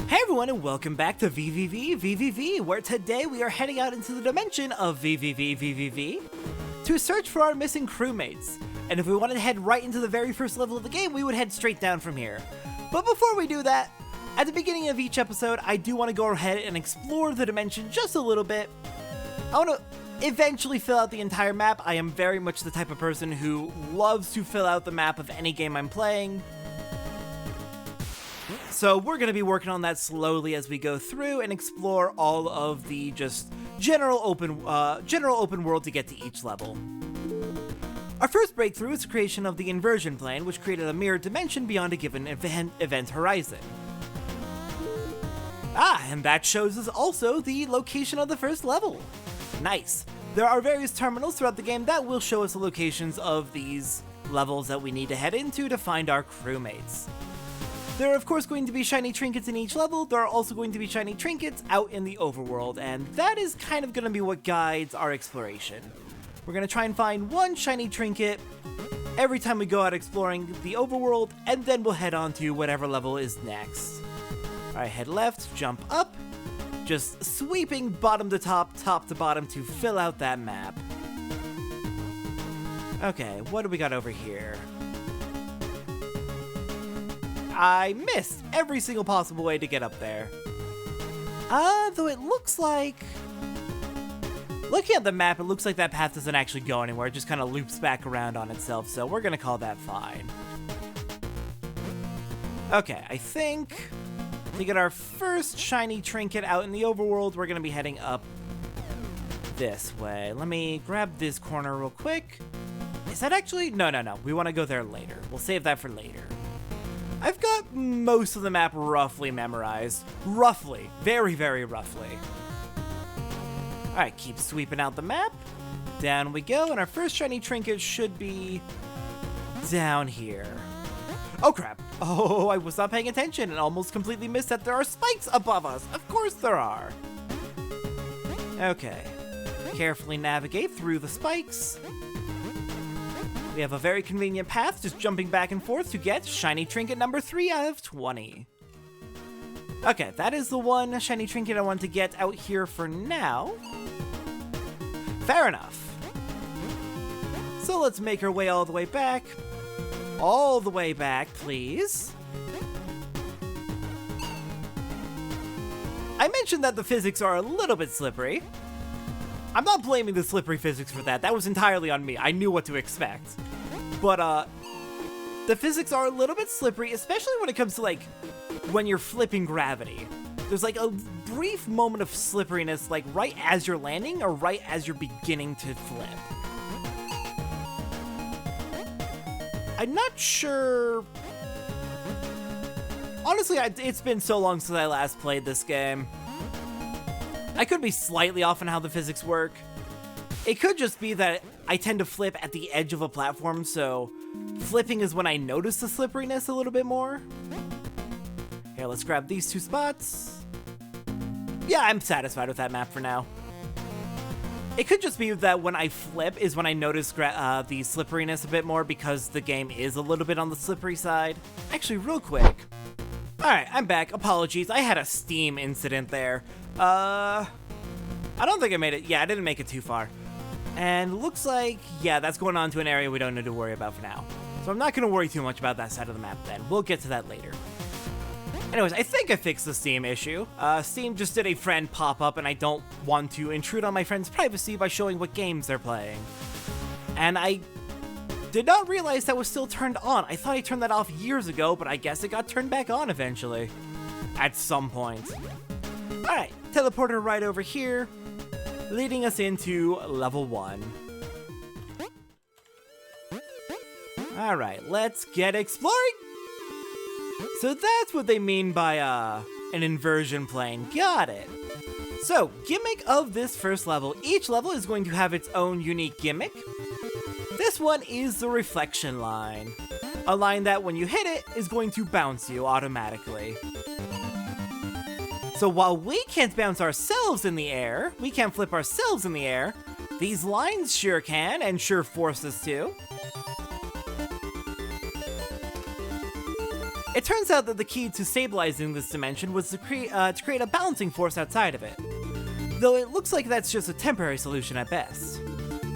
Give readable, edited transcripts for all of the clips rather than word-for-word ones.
Hey everyone, and welcome back to VVVVVV, where today we are heading out into the dimension of VVVVVV to search for our missing crewmates. And if we wanted to head right into the very first level of the game, we would head straight down from here. But before we do that, at the beginning of each episode, I do want to go ahead and explore the dimension just a little bit. I want to eventually fill out the entire map. I am very much the type of person who loves to fill out the map of any game I'm playing. So we're going to be working on that slowly as we go through and explore all of the just general open world to get to each level. Our first breakthrough is the creation of the inversion plane, which created a mirrored dimension beyond a given event horizon. And that shows us also the location of the first level. Nice. There are various terminals throughout the game that will show us the locations of these levels that we need to head into to find our crewmates. There are of course going to be shiny trinkets in each level. There are also going to be shiny trinkets out in the overworld, and that is kind of going to be what guides our exploration. We're going to try and find one shiny trinket every time we go out exploring the overworld, and then we'll head on to whatever level is next. Alright, head left, jump up, just sweeping bottom to top, top to bottom to fill out that map. Okay, what do we got over here? I missed every single possible way to get up there. Though it looks like... Looking at the map, it looks like that path doesn't actually go anywhere. It just kind of loops back around on itself, so we're gonna call that fine. Okay, I think to get our first shiny trinket out in the overworld, we're gonna be heading up this way. Let me grab this corner real quick. Is that actually... No. We want to go there later. We'll save that for later. I've got most of the map roughly memorized. Roughly. Very, very roughly. Alright, keep sweeping out the map. Down we go, and our first shiny trinket should be down here. Oh crap. Oh, I was not paying attention and almost completely missed that there are spikes above us. Of course there are. Okay. Carefully navigate through the spikes. We have a very convenient path, just jumping back and forth to get shiny trinket number 3 out of 20. Okay, that is the one shiny trinket I want to get out here for now. Fair enough. So let's make our way all the way back. All the way back, please. I mentioned that the physics are a little bit slippery. I'm not blaming the slippery physics for that. That was entirely on me. I knew what to expect. But, the physics are a little bit slippery, especially when it comes to, like, when you're flipping gravity. There's, like, a brief moment of slipperiness, like, right as you're landing or right as you're beginning to flip. I'm not sure... Honestly, it's been so long since I last played this game. I could be slightly off on how the physics work. It could just be that I tend to flip at the edge of a platform, so flipping is when I notice the slipperiness a little bit more. Here, let's grab these 2 spots. Yeah, I'm satisfied with that map for now. It could just be that when I flip is when I notice the slipperiness a bit more because the game is a little bit on the slippery side. Actually, real quick. Alright, I'm back. Apologies, I had a Steam incident there. I don't think I made it. Yeah, I didn't make it too far. And looks like, yeah, that's going on to an area we don't need to worry about for now. So I'm not going to worry too much about that side of the map then. We'll get to that later. Anyways, I think I fixed the Steam issue. Steam just did a friend pop-up, and I don't want to intrude on my friend's privacy by showing what games they're playing. And I did not realize that was still turned on. I thought I turned that off years ago, but I guess it got turned back on eventually. At some point. Alright, teleporter right over here, leading us into level 1. Alright, let's get exploring! So that's what they mean by, an inversion plane. Got it. So, gimmick of this first level. Each level is going to have its own unique gimmick. This one is the reflection line. A line that when you hit it is going to bounce you automatically. So while we can't bounce ourselves in the air, we can't flip ourselves in the air, these lines sure can, and sure force us to. It turns out that the key to stabilizing this dimension was to create a balancing force outside of it. Though it looks like that's just a temporary solution at best.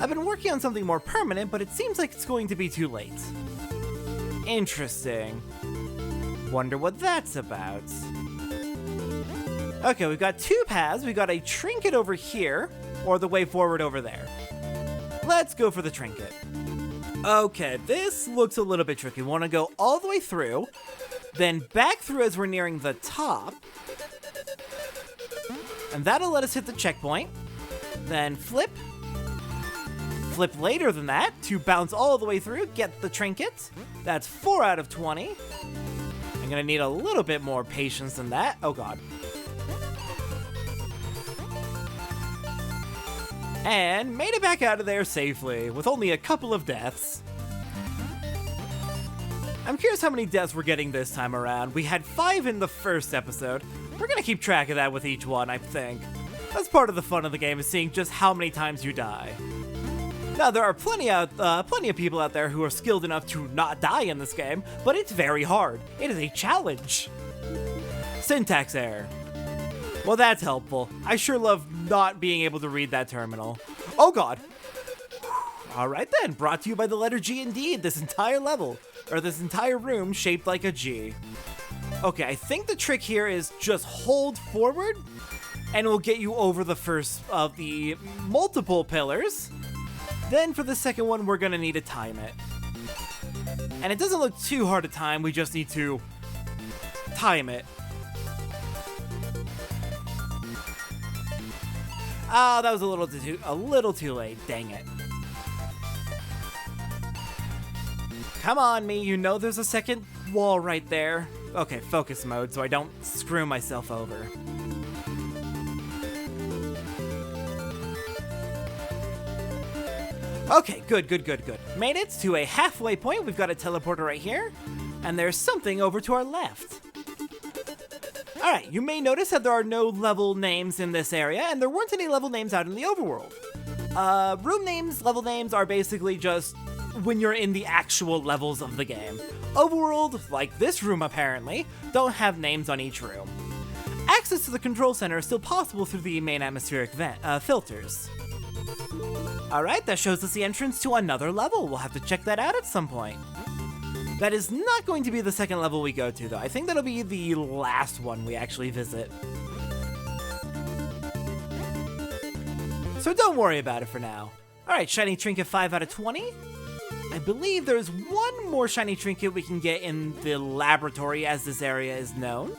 I've been working on something more permanent, but it seems like it's going to be too late. Interesting. Wonder what that's about. Okay, we've got two paths. We've got a trinket over here, or the way forward over there. Let's go for the trinket. Okay, this looks a little bit tricky. We want to go all the way through, then back through as we're nearing the top. And that'll let us hit the checkpoint. Then flip. Flip later than that to bounce all the way through, get the trinket. That's 4 out of 20. I'm gonna need a little bit more patience than that. Oh god. And made it back out of there safely, with only a couple of deaths. I'm curious how many deaths we're getting this time around. We had 5 in the first episode. We're gonna keep track of that with each one, I think. That's part of the fun of the game, is seeing just how many times you die. Now, there are plenty of people out there who are skilled enough to not die in this game, but it's very hard. It is a challenge. Syntax error. Well, that's helpful. I sure love not being able to read that terminal. Oh god. Alright then, brought to you by the letter G indeed, this entire level, or this entire room shaped like a G. Okay, I think the trick here is just hold forward, and it will get you over the first of the multiple pillars. Then for the second one, we're gonna need to time it. And it doesn't look too hard to time, we just need to time it. Oh, that was a little too late, dang it. Come on, me, you know there's a second wall right there. Okay, focus mode, so I don't screw myself over. Okay, good. Made it to a halfway point. We've got a teleporter right here, and there's something over to our left. Alright, you may notice that there are no level names in this area, and there weren't any level names out in the overworld. Room names, level names are basically just when you're in the actual levels of the game. Overworld, like this room apparently, don't have names on each room. Access to the control center is still possible through the main atmospheric filters. Alright, that shows us the entrance to another level. We'll have to check that out at some point. That is not going to be the second level we go to, though. I think that'll be the last one we actually visit. So don't worry about it for now. Alright, shiny trinket 5 out of 20. I believe there's one more shiny trinket we can get in the laboratory, as this area is known.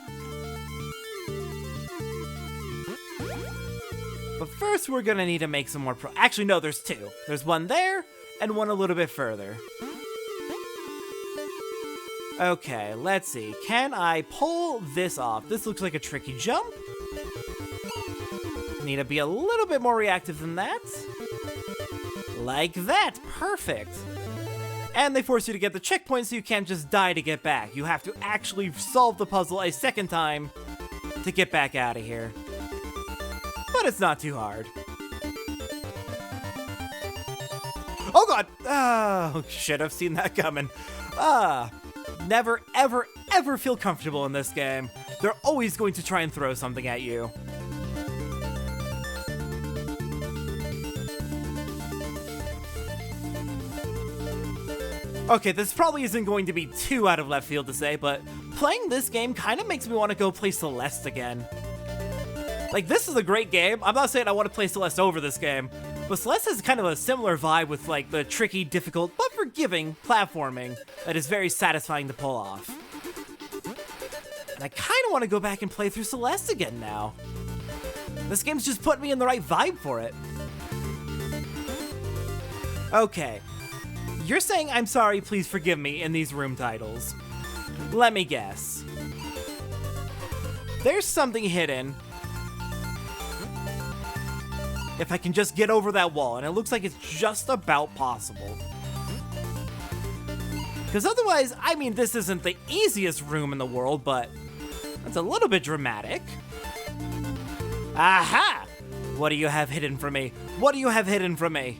But first, we're gonna need to make some more Actually, no, there's 2. There's one there, and one a little bit further. Okay, let's see. Can I pull this off? This looks like a tricky jump. Need to be a little bit more reactive than that. Like that. Perfect. And they force you to get the checkpoint so you can't just die to get back. You have to actually solve the puzzle a second time to get back out of here. But it's not too hard. Oh god! Oh, should have seen that coming. Never, ever, ever feel comfortable in this game. They're always going to try and throw something at you. Okay, this probably isn't going to be too out of left field to say, but playing this game kind of makes me want to go play Celeste again. Like, this is a great game. I'm not saying I want to play Celeste over this game, but Celeste has kind of a similar vibe with, like, the tricky, difficult, but forgiving platforming that is very satisfying to pull off. And I kind of want to go back and play through Celeste again now. This game's just put me in the right vibe for it. Okay. You're saying I'm sorry, please forgive me in these room titles. Let me guess. There's something hidden. If I can just get over that wall, and it looks like it's just about possible. Because otherwise, I mean, this isn't the easiest room in the world, but that's a little bit dramatic. Aha! What do you have hidden from me? What do you have hidden from me?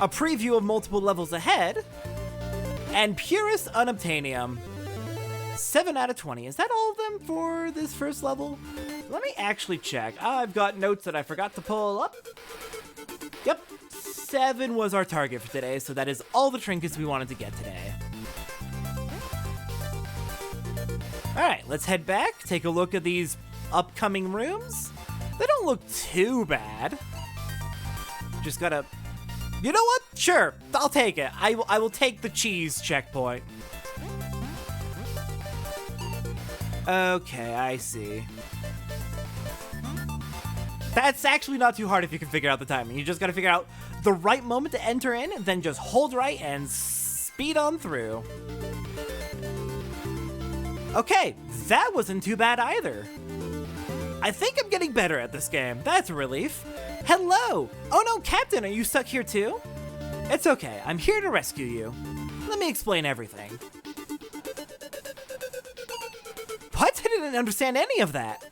A preview of multiple levels ahead, and Purest Unobtanium. 7 out of 20. Is that all of them for this first level? Let me actually check. I've got notes that I forgot to pull up. Yep, 7 was our target for today, so that is all the trinkets we wanted to get today. Alright, let's head back, take a look at these upcoming rooms. They don't look too bad. Just gotta... You know what? Sure, I'll take it. I will take the cheese checkpoint. Okay, I see. That's actually not too hard if you can figure out the timing. You just gotta figure out the right moment to enter in, and then just hold right and speed on through. Okay, that wasn't too bad either. I think I'm getting better at this game. That's a relief. Hello! Oh no, Captain, are you stuck here too? It's okay, I'm here to rescue you. Let me explain everything. What? I didn't understand any of that.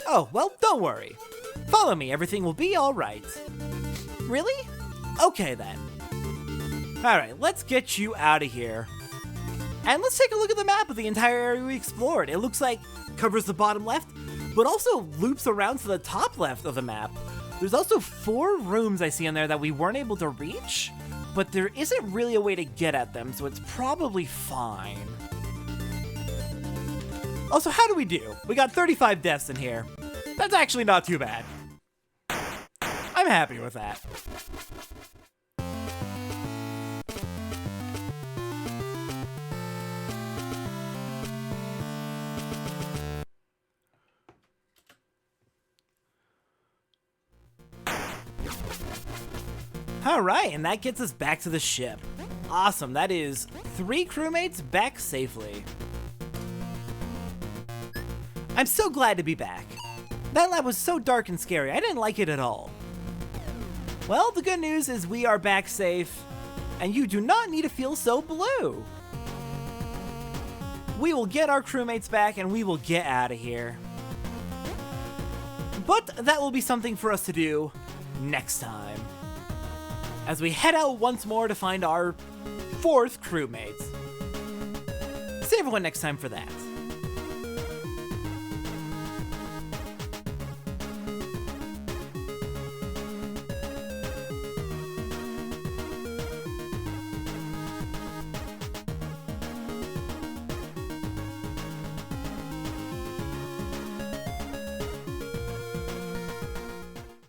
Oh, well, don't worry. Follow me, everything will be alright. Really? Okay then. Alright, let's get you out of here. And let's take a look at the map of the entire area we explored. It looks like it covers the bottom left, but also loops around to the top left of the map. There's also 4 rooms I see in there that we weren't able to reach, but there isn't really a way to get at them, so it's probably fine. Also, how do we do? We got 35 deaths in here. That's actually not too bad. I'm happy with that. Alright, and that gets us back to the ship. Awesome, that is 3 crewmates back safely. I'm so glad to be back. That lab was so dark and scary, I didn't like it at all. Well, the good news is we are back safe, and you do not need to feel so blue. We will get our crewmates back and we will get out of here. But that will be something for us to do next time, as we head out once more to find our 4th crewmates. See everyone next time for that.